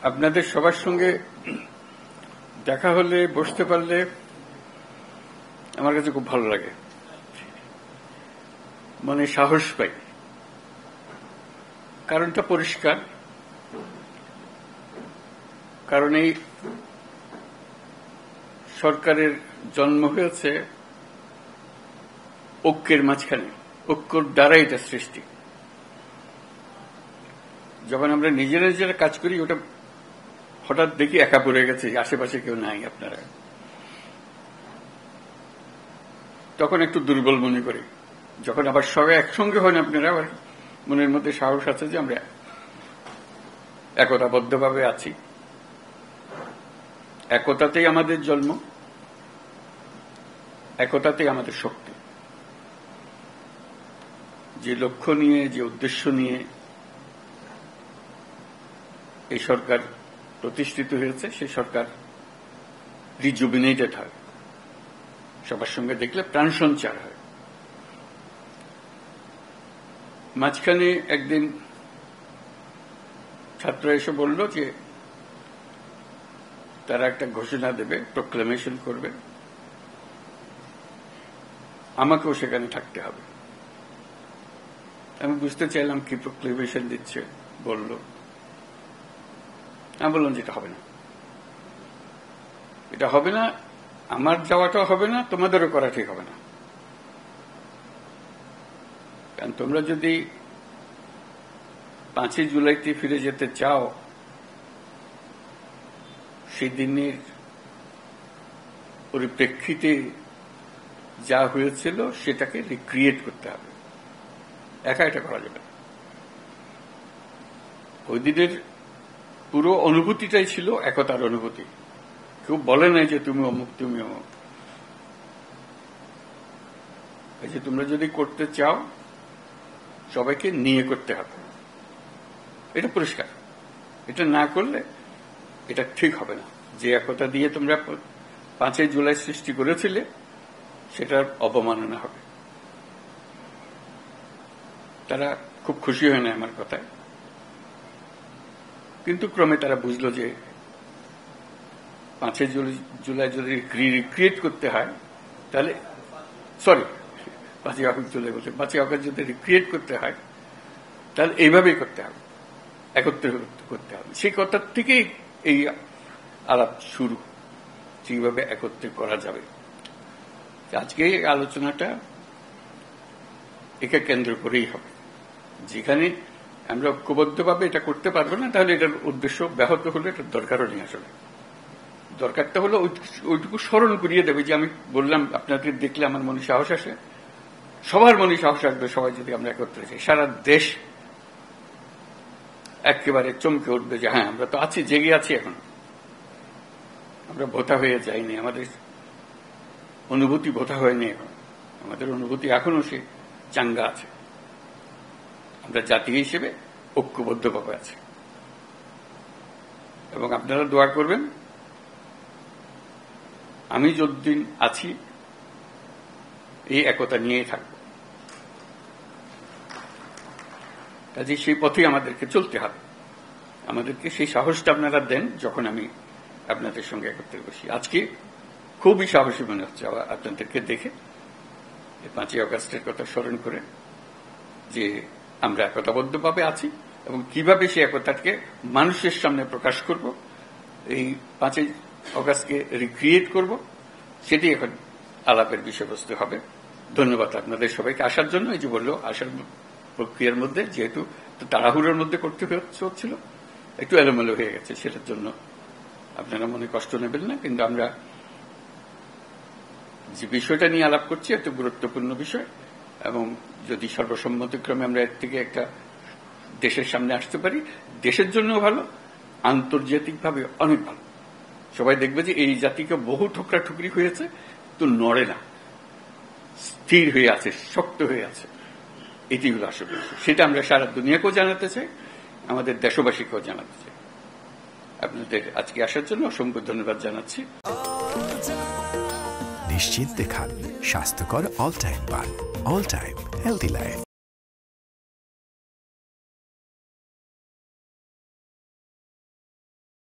আপনাদের সবার সঙ্গে দেখা হলে বসতে পারলে আমার কাছে খুব ভালো লাগে, মনে সাহস পাই। কারণটা পরিষ্কার, কারণ এই সরকারের জন্ম হয়েছে ঐক্যের মাঝখানে, ঐক্যর দ্বারা এটা সৃষ্টি। যখন আমরা নিজেরা নিজেরা কাজ করি, ওটা হঠাৎ দেখি একা পড়ে গেছে, আশেপাশে কেউ নাই আপনারা, তখন একটু দুর্বল মনে করি। যখন আবার সবাই একসঙ্গে হন আপনারা, আবার মনের মধ্যে সাহস আছে যে আমরা একতাবদ্ধভাবে আছি। একতাতেই আমাদের জন্ম, একতাতেই আমাদের শক্তি। যে লক্ষ্য নিয়ে, যে উদ্দেশ্য নিয়ে এই সরকার প্রতিষ্ঠিত হয়েছে, সেই সরকার রিজুবিনেটেড হয়, সবার সঙ্গে দেখলে প্রাণ সঞ্চার হয়। মাঝখানে একদিন ছাত্র এসে বলল যে তারা একটা ঘোষণা দেবে, প্রোক্লামেশন করবে, আমাকেও সেখানে থাকতে হবে। আমি বুঝতে চাইলাম কি প্রোক্লামেশন দিচ্ছে, বলল। আমি বললাম যে এটা হবে না, এটা হবে না, আমার যাওয়াটাও হবে না, তোমাদেরও করা ঠিক হবে না। কারণ তোমরা যদি 5ই জুলাইতে ফিরে যেতে চাও, সেই দিনের পরিপ্রেক্ষিতে যা হয়েছিল সেটাকে রিক্রিয়েট করতে হবে, একা এটা করা যাবে না। ওই দিনের পুরো অনুভূতিটাই ছিল একতার অনুভূতি। কেউ বলে নাই যে তুমি অমুক, তুমি অমুক। এই যে তোমরা যদি করতে চাও, সবাইকে নিয়ে করতে হবে, এটা পরিষ্কার। এটা না করলে এটা ঠিক হবে না। যে একতা দিয়ে তোমরা 5ই জুলাই সৃষ্টি করেছিলে, সেটার অবমাননা হবে। তারা খুব খুশি হয় না আমার কথায়, কিন্তু ক্রমে তারা বুঝলো যে 5ই জুলাই যদি রিক্রিয়েট করতে হয়, তাহলে 5ই আগস্ট জুলাই বলছে, 5ই আগস্ট যদি রিক্রিয়েট করতে হয়, তাহলে এইভাবেই করতে হবে, একত্রে করতে হবে। সেই কথার থেকেই এই আলাপ শুরু, সেইভাবে একত্রে করা যাবে। আজকে এই আলোচনাটা একে কেন্দ্র করেই হবে। যেখানে আমরা ঐক্যবদ্ধভাবে এটা করতে পারবো না, তাহলে এটার উদ্দেশ্য ব্যাহত হলে এটার দরকারও নেই। আসলে দরকারটা হলো ওইটুকু স্মরণ করিয়ে দেবে যে আমি বললাম, আপনাদের দেখলে আমার মনে সাহস আসে, সবার মনে সাহস আসবে। সবাই যদি আমরা একত্রে যাই, সারা দেশ একেবারে চমকে উঠবে যে হ্যাঁ, আমরা তো আছি, জেগে আছি, এখন আমরা ভোতা হয়ে যাইনি, আমাদের অনুভূতি ভোতা হয়নি, এখন আমাদের অনুভূতি এখনো সে চাঙ্গা আছে। আমরা জাতি হিসেবে ঐক্যবদ্ধভাবে আছি। এবং আপনারা দোয়া করবেন, আমি যতদিন আছি এই একতা নিয়েই থাকব। কাজে সেই পথেই আমাদেরকে চলতে হবে। আমাদেরকে সেই সাহসটা আপনারা দেন যখন আমি আপনাদের সঙ্গে একত্রে বসি। আজকে খুবই সাহসী মনে হচ্ছে আপনাদেরকে দেখে, 5ই আগস্টের কথা স্মরণ করে, যে আমরা একতাবদ্ধভাবে আছি এবং কিভাবে সেই একতাকে মানুষের সামনে প্রকাশ করব, এই 5ই আগস্টকে রিক্রিয়েট করব, সেটি এখন আলাপের বিষয়বস্তু হবে। ধন্যবাদ আপনাদের সবাইকে আসার জন্য। এই যে বললো, আসার প্রক্রিয়ার মধ্যে যেহেতু তাড়াহুড়োর মধ্যে করতে হচ্ছিল, একটু এলোমেলো হয়ে গেছে, সেটার জন্য আপনারা মনে কষ্ট নেবেন না। কিন্তু আমরা যে বিষয়টা নিয়ে আলাপ করছি একটা গুরুত্বপূর্ণ বিষয়, এবং যদি সর্বসম্মতিক্রমে আমরা এর থেকে একটা দেশের সামনে আসতে পারি, দেশের জন্য ভালো, আন্তর্জাতিকভাবে অনেক ভালো। সবাই দেখবে যে এই জাতিকে বহু ঠুকরি হয়েছে, তো নড়ে না, স্থির হয়ে আছে, শক্ত হয়ে আছে। এটি হলো আসলে, সেটা আমরা সারা দুনিয়াকেও জানাতে চাই, আমাদের দেশবাসীকেও জানাতে চাই। আপনাদের আজকে আসার জন্য অসংখ্য ধন্যবাদ জানাচ্ছি। নিশ্চিন্তে খান স্বাস্থ্যকর অল টাইম পান, অল টাইম হেলদি লাইফ।